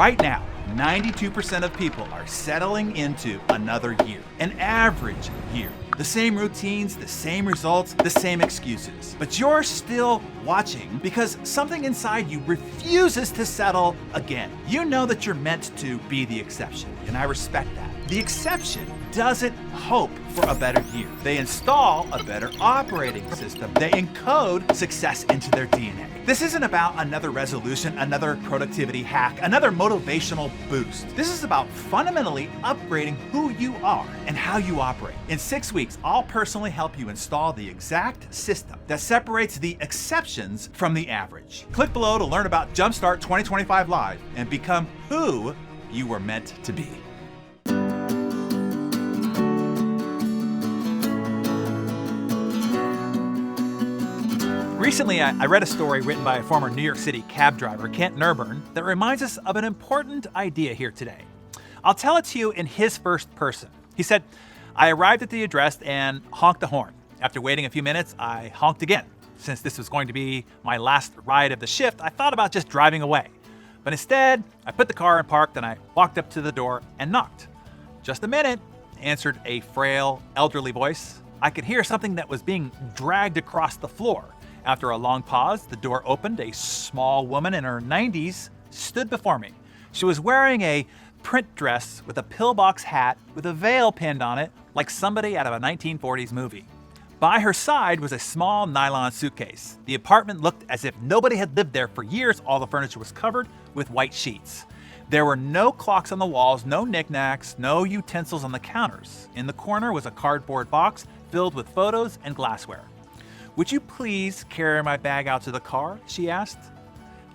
Right now, 92% of people are settling into another year, an average year. The same routines, the same results, the same excuses. But you're still watching because something inside you refuses to settle again. You know that you're meant to be the exception, and I respect that. The exception doesn't hope for a better year. They install a better operating system. They encode success into their DNA. This isn't about another resolution, another productivity hack, another motivational boost. This is about fundamentally upgrading who you are and how you operate. In 6 weeks, I'll personally help you install the exact system that separates the exceptions from the average. Click below to learn about Jumpstart 2025 Live and become who you were meant to be. Recently, I read a story written by a former New York City cab driver, Kent Nurburn, that reminds us of an important idea here today. I'll tell it to you in his first person. He said, "I arrived at the address and honked the horn. After waiting a few minutes, I honked again. Since this was going to be my last ride of the shift, I thought about just driving away. But instead, I put the car in park, and I walked up to the door and knocked. 'Just a minute,' answered a frail, elderly voice. I could hear something that was being dragged across the floor. After a long pause, the door opened. A small woman in her 90s stood before me. She was wearing a print dress with a pillbox hat with a veil pinned on it, like somebody out of a 1940s movie. By her side was a small nylon suitcase. The apartment looked as if nobody had lived there for years. All the furniture was covered with white sheets. There were no clocks on the walls, no knickknacks, no utensils on the counters. In the corner was a cardboard box filled with photos and glassware. 'Would you please carry my bag out to the car?' she asked.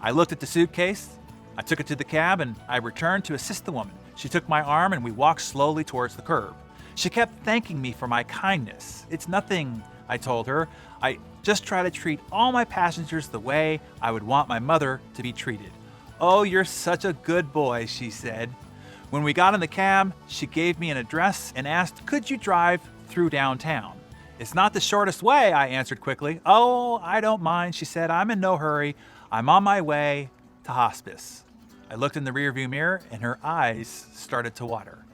I looked at the suitcase. I took it to the cab and I returned to assist the woman. She took my arm and we walked slowly towards the curb. She kept thanking me for my kindness. 'It's nothing,' I told her. 'I just try to treat all my passengers the way I would want my mother to be treated.' 'Oh, you're such a good boy,' she said. When we got in the cab, she gave me an address and asked, 'Could you drive through downtown?' 'It's not the shortest way,' I answered quickly. 'Oh, I don't mind,' she said. 'I'm in no hurry. I'm on my way to hospice.' I looked in the rearview mirror and her eyes started to water.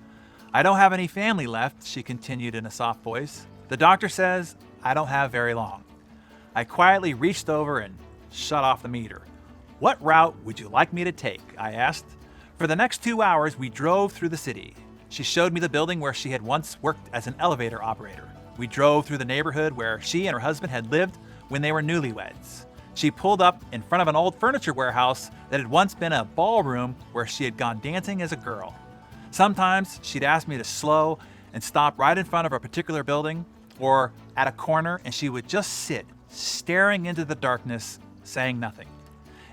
'I don't have any family left,' she continued in a soft voice. 'The doctor says I don't have very long.' I quietly reached over and shut off the meter. 'What route would you like me to take?' I asked. For the next 2 hours, we drove through the city. She showed me the building where she had once worked as an elevator operator. We drove through the neighborhood where she and her husband had lived when they were newlyweds. She pulled up in front of an old furniture warehouse that had once been a ballroom where she had gone dancing as a girl. Sometimes she'd ask me to slow and stop right in front of a particular building or at a corner, and she would just sit, staring into the darkness, saying nothing.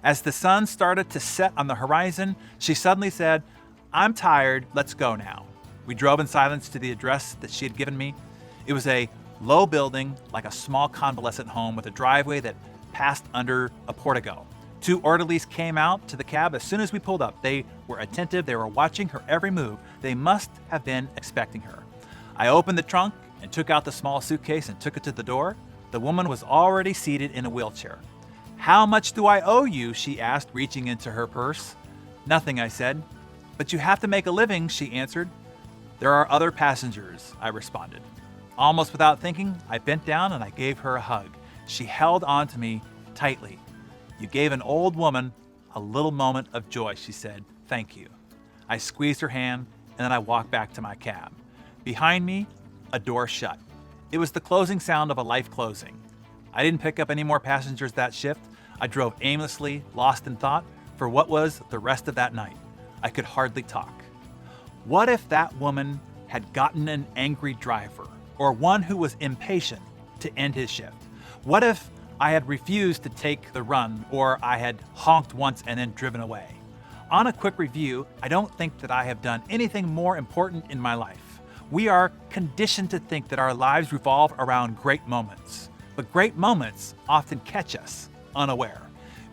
As the sun started to set on the horizon, she suddenly said, 'I'm tired, let's go now.' We drove in silence to the address that she had given me. It was a low building, like a small convalescent home with a driveway that passed under a portico. 2 orderlies came out to the cab as soon as we pulled up. They were attentive. They were watching her every move. They must have been expecting her. I opened the trunk and took out the small suitcase and took it to the door. The woman was already seated in a wheelchair. 'How much do I owe you?' she asked, reaching into her purse. 'Nothing,' I said. 'But you have to make a living,' she answered. 'There are other passengers,' I responded. Almost without thinking, I bent down and I gave her a hug. She held on to me tightly. 'You gave an old woman a little moment of joy,' she said. 'Thank you.' I squeezed her hand and then I walked back to my cab. Behind me, a door shut. It was the closing sound of a life closing. I didn't pick up any more passengers that shift. I drove aimlessly, lost in thought, for what was the rest of that night. I could hardly talk. What if that woman had gotten an angry driver, or one who was impatient, to end his shift? What if I had refused to take the run, or I had honked once and then driven away? On a quick review, I don't think that I have done anything more important in my life. We are conditioned to think that our lives revolve around great moments, but great moments often catch us unaware,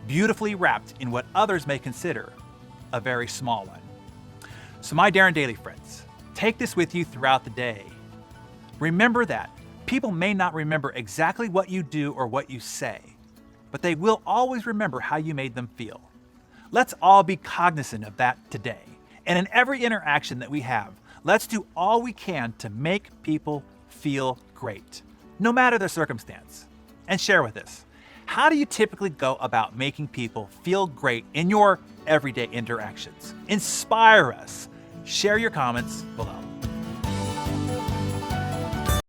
beautifully wrapped in what others may consider a very small one. So my Darren Daily friends, take this with you throughout the day. Remember that people may not remember exactly what you do or what you say, but they will always remember how you made them feel. Let's all be cognizant of that today. And in every interaction that we have, let's do all we can to make people feel great, no matter their circumstance. And share with us, how do you typically go about making people feel great in your everyday interactions? Inspire us. Share your comments below.